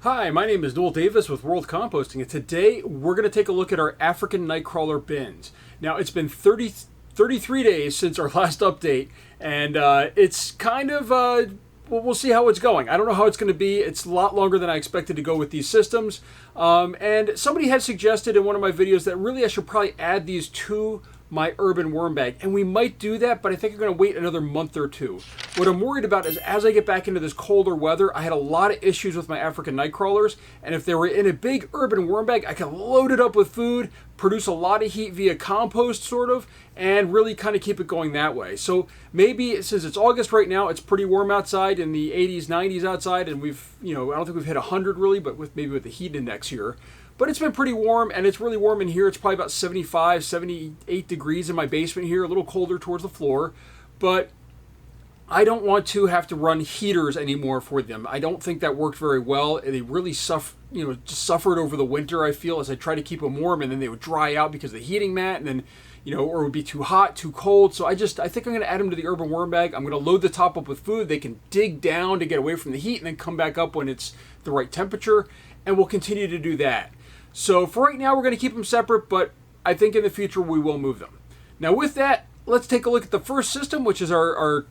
Hi, my name is Noel Davis with World Composting, and today we're going to take a look at our African Nightcrawler bins. Now, it's been 33 days since our last update, and it's kind of, we'll see how it's going. I don't know how it's going to be. It's a lot longer than I expected to go with these systems. And somebody had suggested in one of my videos that really I should probably add these to my urban worm bag, and we might do that, but I think I'm going to wait another month or two. What I'm worried about is as I get back into this colder weather, I had a lot of issues with my African Nightcrawlers, and if they were in a big urban worm bag, I could load it up with food, produce a lot of heat via compost sort of, and really kind of keep it going that way. So maybe since it's August right now, it's pretty warm outside, in the 80s, 90s outside, and we've, I don't think we've hit 100 really, but maybe with the heat index here. But it's been pretty warm, and it's really warm in here. It's probably about 75, 78 degrees in my basement here, a little colder towards the floor. But I don't want to have to run heaters anymore for them. I don't think that worked very well. They really suffered over the winter, I feel, as I try to keep them warm, and then they would dry out because of the heating mat, and then, or it would be too hot, too cold. So I think I'm going to add them to the urban worm bag. I'm going to load the top up with food. They can dig down to get away from the heat and then come back up when it's the right temperature, and we'll continue to do that. So for right now, we're going to keep them separate, but I think in the future we will move them. Now with that, let's take a look at the first system, which is our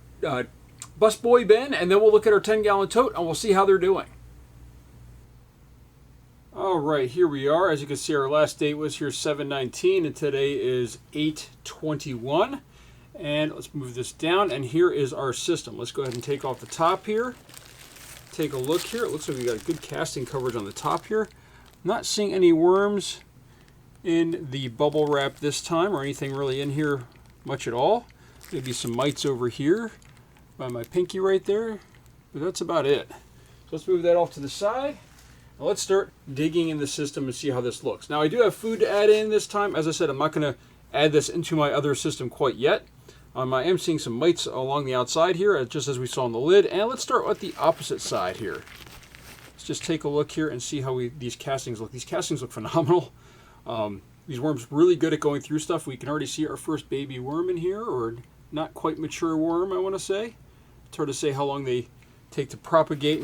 Busboy bin, and then we'll look at our 10-gallon tote, and we'll see how they're doing. All right, here we are. As you can see, our last date was here 7/19, and today is 8/21. And let's move this down, and here is our system. Let's go ahead and take off the top here. Take a look here. It looks like we got good casting coverage on the top here. Not seeing any worms in the bubble wrap this time, or anything really in here much at all. Maybe some mites over here by my pinky right there, but that's about it. So let's move that off to the side. Now let's start digging in the system and see how this looks. Now I do have food to add in this time. As I said, I'm not going to add this into my other system quite yet. I am seeing some mites along the outside here, just as we saw on the lid. And let's start with the opposite side here. Just take a look here and see how these castings look. These castings look phenomenal. These worms really good at going through stuff. We can already see our first baby worm in here, or not quite mature worm, I want to say. It's hard to say how long they take to propagate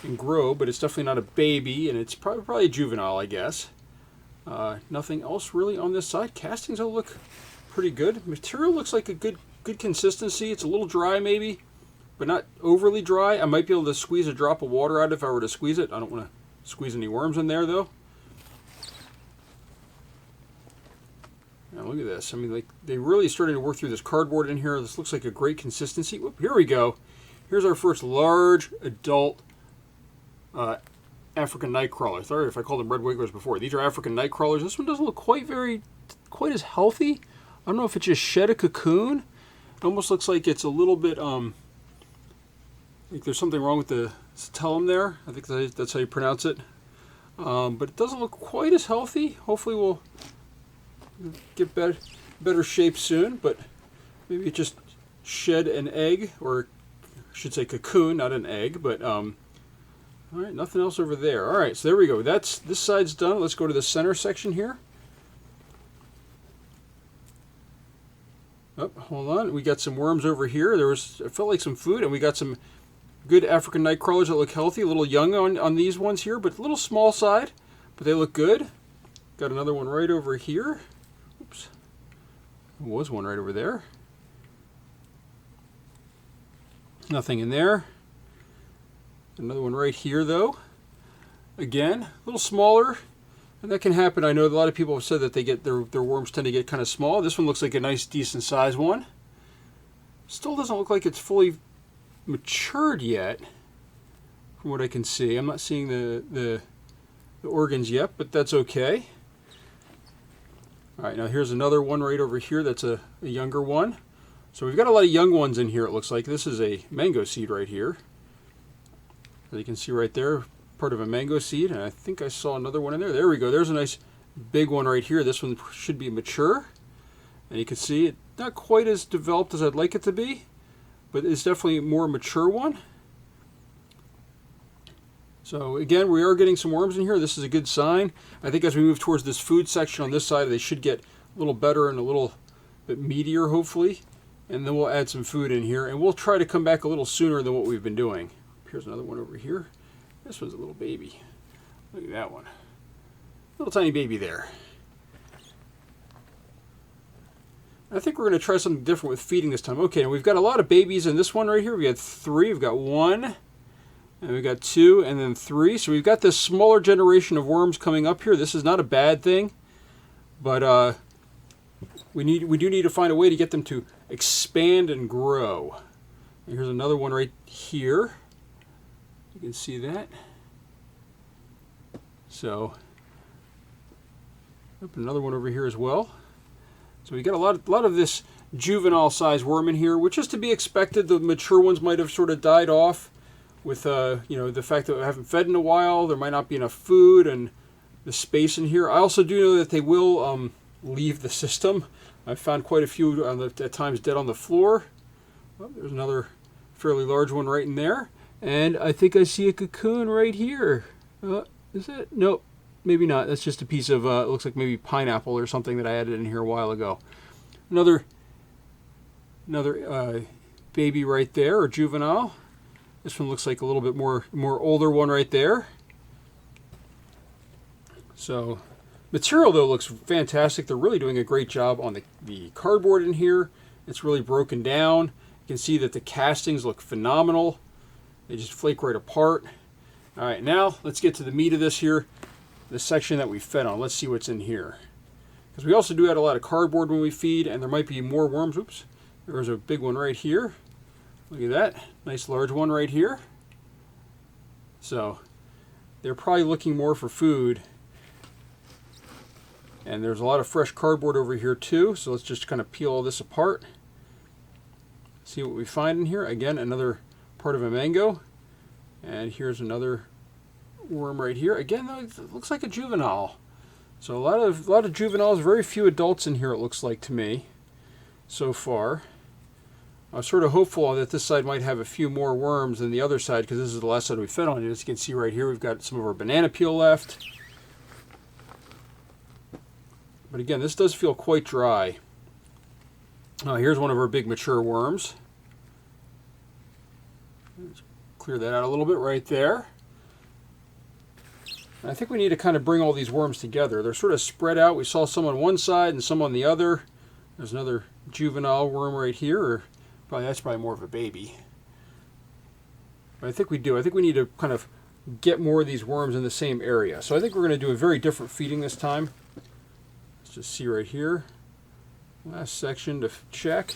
and grow, but it's definitely not a baby, and it's probably a juvenile, I guess. Nothing else really on this side. Castings all look pretty good. Material looks like a good consistency. It's a little dry maybe, but not overly dry. I might be able to squeeze a drop of water out if I were to squeeze it. I don't want to squeeze any worms in there though. Now look at this. I mean, like, they really starting to work through this cardboard in here. This looks like a great consistency. Whoop, here we go. Here's our first large adult African Nightcrawler. Sorry if I called them red wigglers before. These are African Nightcrawlers. This one doesn't look quite as healthy. I don't know if it just shed a cocoon. It almost looks like it's a little bit like there's something wrong with the cetellum there. I think that's how you pronounce it. But it doesn't look quite as healthy. Hopefully we'll get better shape soon, but maybe it just shed an egg, or I should say cocoon, not an egg. But all right, nothing else over there. All right, so there we go. This side's done. Let's go to the center section here. Oh, hold on. We got some worms over here. It felt like some food, and we got some good African Nightcrawlers that look healthy. A little young on these ones here, but a little small side, but they look good. Got another one right over here. Oops. There was one right over there. Nothing in there. Another one right here, though. Again, a little smaller. And that can happen. I know a lot of people have said that they get their worms tend to get kind of small. This one looks like a nice, decent size one. Still doesn't look like it's fully matured yet, from what I can see. I'm not seeing the organs yet, but that's okay. All right, now here's another one right over here. That's a younger one. So we've got a lot of young ones in here, it looks like. This is a mango seed right here. As you can see right there, part of a mango seed, and I think I saw another one in there. There we go. There's a nice big one right here. This one should be mature, and you can see it not quite as developed as I'd like it to be, but it's definitely a more mature one. So again, we are getting some worms in here. This is a good sign. I think as we move towards this food section on this side, they should get a little better and a little bit meatier, hopefully. And then we'll add some food in here, and we'll try to come back a little sooner than what we've been doing. Here's another one over here. This one's a little baby. Look at that one. Little tiny baby there. I think we're going to try something different with feeding this time. Okay, we've got a lot of babies in this one right here. We got 3. We've got 1, and we've got 2, and then 3. So we've got this smaller generation of worms coming up here. This is not a bad thing, but we do need to find a way to get them to expand and grow. And here's another one right here. You can see that. So, another one over here as well. So we got a lot of this juvenile size worm in here, which is to be expected. The mature ones might have sort of died off with you know, the fact that we haven't fed in a while. There might not be enough food and the space in here. I also do know that they will leave the system. I've found quite a few at times dead on the floor. Oh, there's another fairly large one right in there, and I think I see a cocoon right here. Is it? Nope. Maybe not. That's just a piece of, it looks like maybe pineapple or something that I added in here a while ago. Another baby right there, or juvenile. This one looks like a little bit more older one right there. So, material though looks fantastic. They're really doing a great job on the cardboard in here. It's really broken down. You can see that the castings look phenomenal. They just flake right apart. All right, now let's get to the meat of this here. The section that we fed on. Let's see what's in here. Because we also do add a lot of cardboard when we feed, and there might be more worms. Oops. There's a big one right here. Look at that. Nice large one right here. So, they're probably looking more for food. And there's a lot of fresh cardboard over here too. So let's just kind of peel all this apart. See what we find in here. Again, another part of a mango. And here's another worm right here. Again, though, it looks like a juvenile. So a lot of juveniles, very few adults in here, it looks like to me so far. I was sort of hopeful that this side might have a few more worms than the other side, because this is the last side we fed on. As you can see right here, we've got some of our banana peel left. But again, this does feel quite dry. Here's one of our big mature worms. Let's clear that out a little bit right there. I think we need to kind of bring all these worms together. They're sort of spread out. We saw some on one side and some on the other. There's another juvenile worm right here, or that's probably more of a baby. But I think we do. I think we need to kind of get more of these worms in the same area. So I think we're going to do a very different feeding this time. Let's just see right here. Last section to check.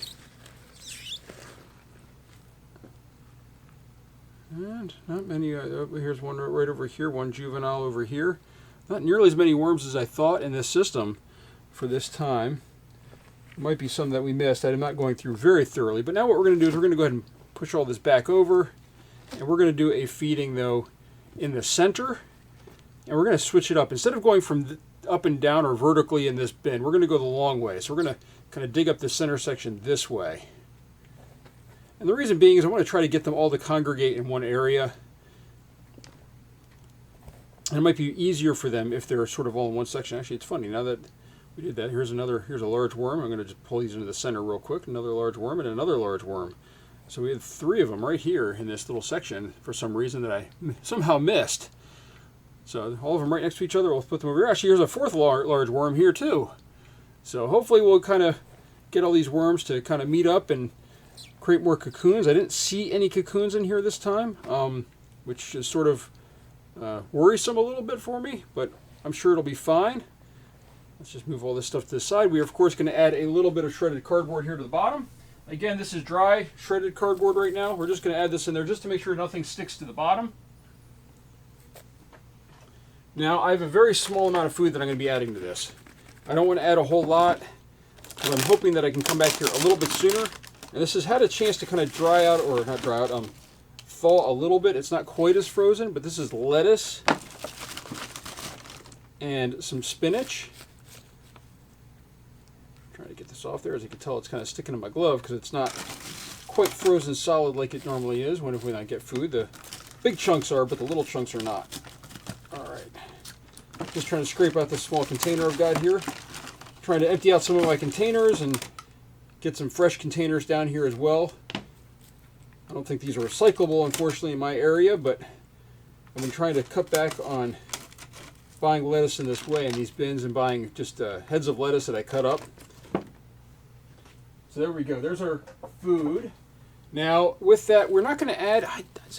And not many. Here's one right over here, one juvenile over here. Not nearly as many worms as I thought in this system for this time. There might be some that we missed. I'm not going through very thoroughly. But now what we're going to do is we're going to go ahead and push all this back over. And we're going to do a feeding, though, in the center. And we're going to switch it up. Instead of going from up and down or vertically in this bin, we're going to go the long way. So we're going to kind of dig up the center section this way. And the reason being is I want to try to get them all to congregate in one area. And it might be easier for them if they're sort of all in one section. Actually, it's funny, now that we did that, here's a large worm. I'm going to just pull these into the center real quick. Another large worm and another large worm. So we had 3 of them right here in this little section for some reason that I somehow missed. So all of them right next to each other. We'll put them over here. Actually, here's a 4th large worm here too. So hopefully we'll kind of get all these worms to kind of meet up and create more cocoons. I didn't see any cocoons in here this time, which is sort of worrisome a little bit for me, but I'm sure it'll be fine. Let's just move all this stuff to the side. We are, of course, going to add a little bit of shredded cardboard here to the bottom. Again, this is dry shredded cardboard right now. We're just going to add this in there just to make sure nothing sticks to the bottom. Now, I have a very small amount of food that I'm going to be adding to this. I don't want to add a whole lot, but I'm hoping that I can come back here a little bit sooner. And this has had a chance to kind of dry out, or not dry out, thaw a little bit. It's not quite as frozen, but this is lettuce and some spinach. Trying to get this off there. As you can tell, it's kind of sticking in my glove because it's not quite frozen solid like it normally is when I get food. The big chunks are, but the little chunks are not. All right. Just trying to scrape out this small container I've got here. Trying to empty out some of my containers and get some fresh containers down here as well. I don't think these are recyclable, unfortunately, in my area, but I've been trying to cut back on buying lettuce in this way in these bins and buying just heads of lettuce that I cut up. So there we go. There's our food. Now, with that, we're not going to add...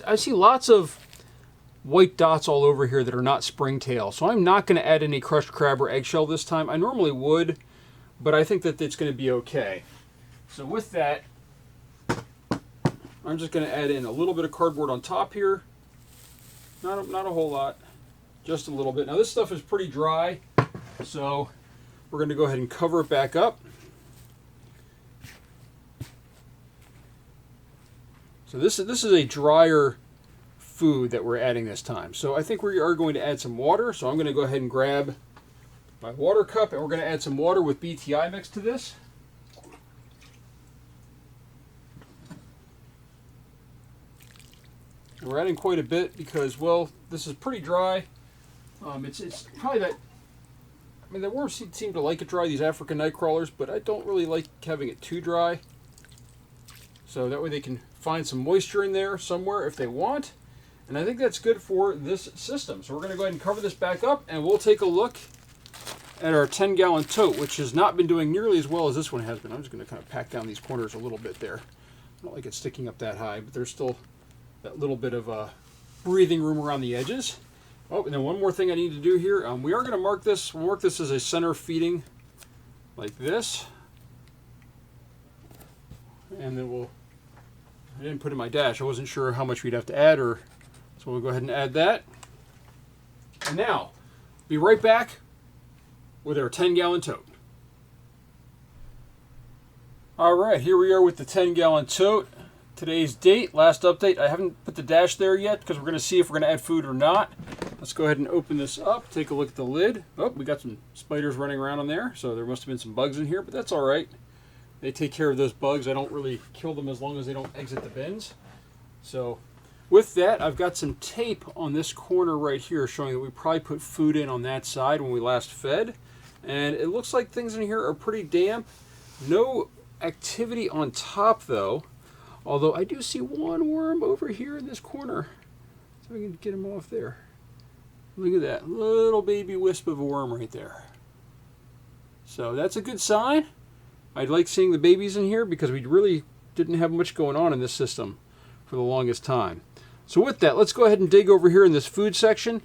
I see lots of white dots all over here that are not springtail. So I'm not going to add any crushed crab or eggshell this time. I normally would, but I think that it's going to be okay. So with that, I'm just going to add in a little bit of cardboard on top here. Not a whole lot, just a little bit. Now this stuff is pretty dry, so we're going to go ahead and cover it back up. So this is a drier food that we're adding this time. So I think we are going to add some water. So I'm going to go ahead and grab my water cup, and we're going to add some water with BTI mix to this. And we're adding quite a bit because, well, this is pretty dry. It's probably that. I mean, the worms seem to like it dry, these African Nightcrawlers, but I don't really like having it too dry. So that way they can find some moisture in there somewhere if they want. And I think that's good for this system. So we're going to go ahead and cover this back up, and we'll take a look at our 10-gallon tote, which has not been doing nearly as well as this one has been. I'm just going to kind of pack down these corners a little bit there. I don't like it sticking up that high, but there's still that little bit of breathing room around the edges. Oh, and then one more thing I need to do here. We are going to mark this. We'll mark this as a center feeding like this. And then I didn't put in my dash. I wasn't sure how much we'd have to add, so we'll go ahead and add that. And now, be right back with our 10-gallon tote. All right, here we are with the 10-gallon tote. Today's date, last update. I haven't put the dash there yet because we're going to see if we're going to add food or not. Let's go ahead and open this up, take a look at the lid. Oh, we got some spiders running around on there, so there must have been some bugs in here, but that's all right. They take care of those bugs. I don't really kill them as long as they don't exit the bins. So with that, I've got some tape on this corner right here showing that we probably put food in on that side when we last fed. And it looks like things in here are pretty damp. No activity on top though. Although I do see one worm over here in this corner. So I can get him off there. Look at that little baby wisp of a worm right there. So that's a good sign. I like seeing the babies in here because we really didn't have much going on in this system for the longest time. So with that, let's go ahead and dig over here in this food section.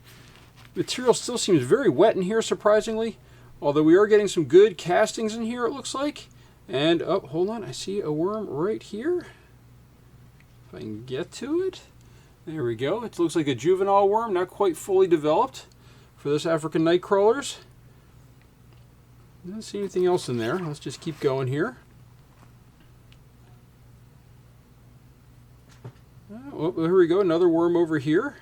Material still seems very wet in here, surprisingly. Although we are getting some good castings in here, it looks like. And, oh, hold on, I see a worm right here. If I can get to it. There we go. It looks like a juvenile worm, not quite fully developed for this African Nightcrawlers. I don't see anything else in there. Let's just keep going here. Oh, here we go. Another worm over here.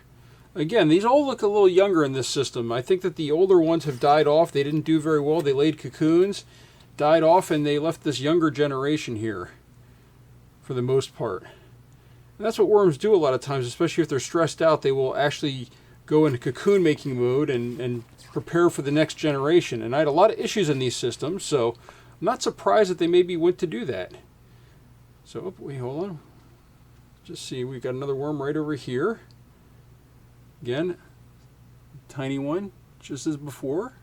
Again, these all look a little younger in this system. I think that the older ones have died off. They didn't do very well. They laid cocoons, died off, and they left this younger generation here for the most part. And that's what worms do a lot of times, especially if they're stressed out. They will actually go into cocoon making mode and prepare for the next generation. And I had a lot of issues in these systems, so I'm not surprised that they maybe went to do that. So, oh, wait, hold on. Just see, we've got another worm right over here. Again, tiny one, just as before.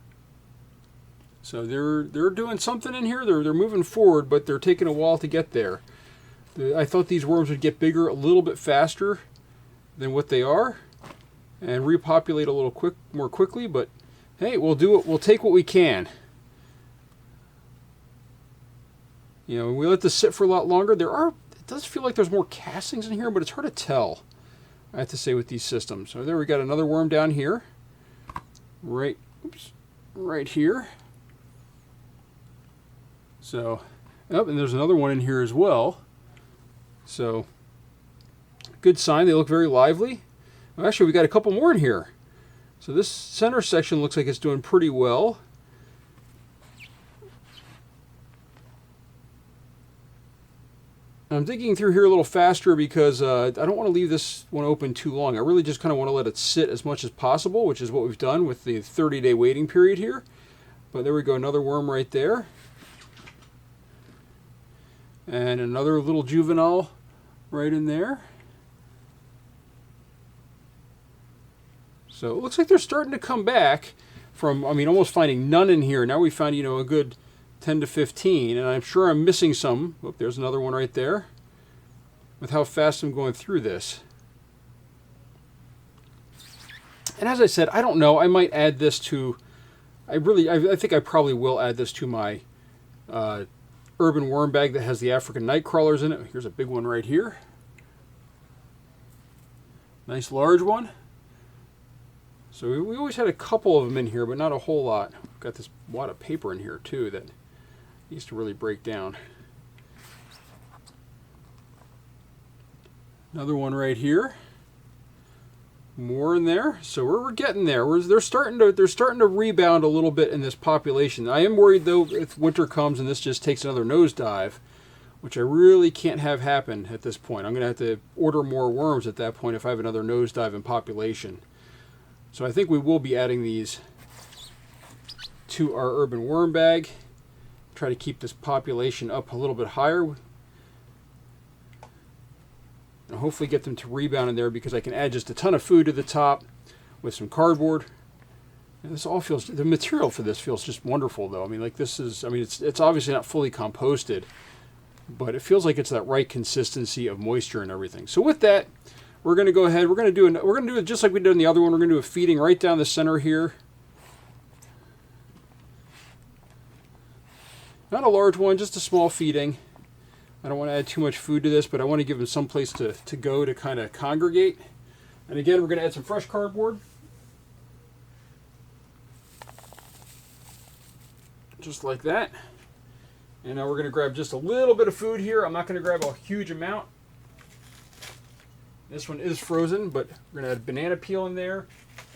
So they're doing something in here. They're moving forward, but they're taking a while to get there. I thought these worms would get bigger a little bit faster than what they are and repopulate a little more quickly, but hey, we'll do it. We'll take what we can. You know, we let this sit for a lot longer. It does feel like there's more castings in here, but it's hard to tell, I have to say, with these systems. So there we got another worm down here. Right here. So, oh, and there's another one in here as well. So, good sign. They look very lively. Actually, we got a couple more in here. So this center section looks like it's doing pretty well. I'm digging through here a little faster because I don't want to leave this one open too long. I really just kind of want to let it sit as much as possible, which is what we've done with the 30-day waiting period here. But there we go, another worm right there. And another little juvenile right in there. So it looks like they're starting to come back. from, I mean, almost finding none in here. Now we found, you know, a good 10 to 15, and I'm sure I'm missing some. Oh, there's another one right there. With how fast I'm going through this. And as I said, I don't know. I might add this to, I think I probably will add this to my urban worm bag that has the African Nightcrawlers in it. Here's a big one right here. Nice large one. So we always had a couple of them in here, but not a whole lot. We've got this wad of paper in here too that needs to really break down. Another one right here. More in there. So we're getting there. They're starting to rebound a little bit in this population. I am worried though if winter comes and this just takes another nosedive, which I really can't have happen at this point. I'm going to have to order more worms at that point if I have another nosedive in population. So I think we will be adding these to our urban worm bag. Try to keep this population up a little bit higher. And hopefully get them to rebound in there because I can add just a ton of food to the top with some cardboard. And this all feels, the material for this feels just wonderful though. I mean, like this is, I mean, it's obviously not fully composted, but it feels like it's that right consistency of moisture and everything. So with that, we're going to go ahead, we're going to do it just like we did in the other one. We're going to do a feeding right down the center here. Not a large one, just a small feeding. I don't want to add too much food to this, but I want to give them some place to go to kind of congregate. And again, we're going to add some fresh cardboard. Just like that. And now we're going to grab just a little bit of food here. I'm not going to grab a huge amount. This one is frozen, but we're going to add banana peel in there.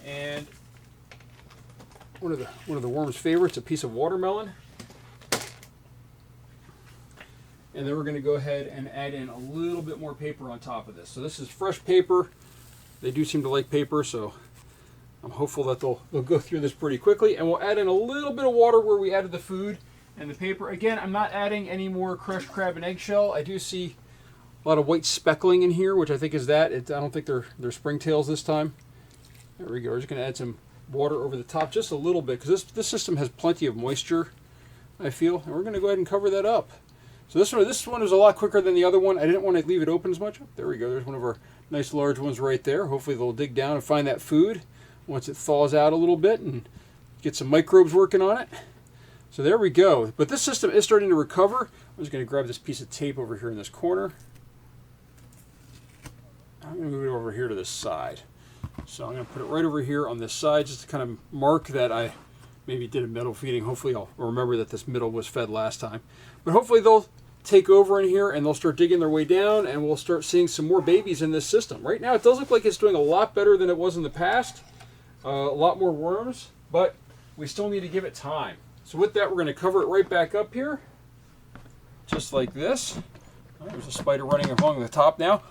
And one of the worm's favorites, a piece of watermelon. And then we're going to go ahead and add in a little bit more paper on top of this. So this is fresh paper. They do seem to like paper, so I'm hopeful that they'll go through this pretty quickly. And we'll add in a little bit of water where we added the food and the paper. Again, I'm not adding any more crushed crab and eggshell. I do see a lot of white speckling in here, which I think is that. I don't think they're springtails this time. There we go. We're just going to add some water over the top just a little bit because this system has plenty of moisture, I feel. And we're going to go ahead and cover that up. So this one was a lot quicker than the other one. I didn't want to leave it open as much. There we go. There's one of our nice large ones right there. Hopefully they'll dig down and find that food once it thaws out a little bit and get some microbes working on it. So there we go. But this system is starting to recover. I'm just going to grab this piece of tape over here in this corner. I'm going to move it over here to this side. So I'm going to put it right over here on this side just to kind of mark that I maybe did a middle feeding. Hopefully I'll remember that this middle was fed last time. But hopefully they'll take over in here and they'll start digging their way down and we'll start seeing some more babies in this system. Right now it does look like it's doing a lot better than it was in the past. A lot more worms, but we still need to give it time. So with that, we're going to cover it right back up here. Just like this. Oh, there's a spider running along the top now.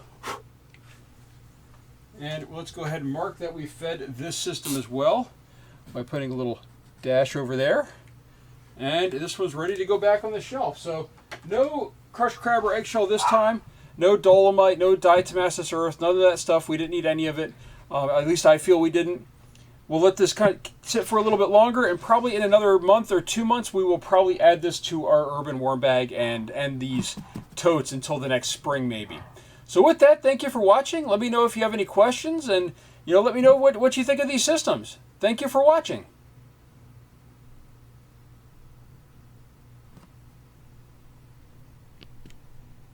And let's go ahead and mark that we fed this system as well by putting a little dash over there. And this was ready to go back on the shelf. So no crushed crab or eggshell this time. No dolomite, no diatomaceous earth, none of that stuff. We didn't need any of it. At least I feel we didn't. We'll let this kind of sit for a little bit longer, and probably in another month or 2 months, we will probably add this to our urban worm bag and these totes until the next spring maybe. So with that, thank you for watching. Let me know if you have any questions, and let me know what you think of these systems. Thank you for watching.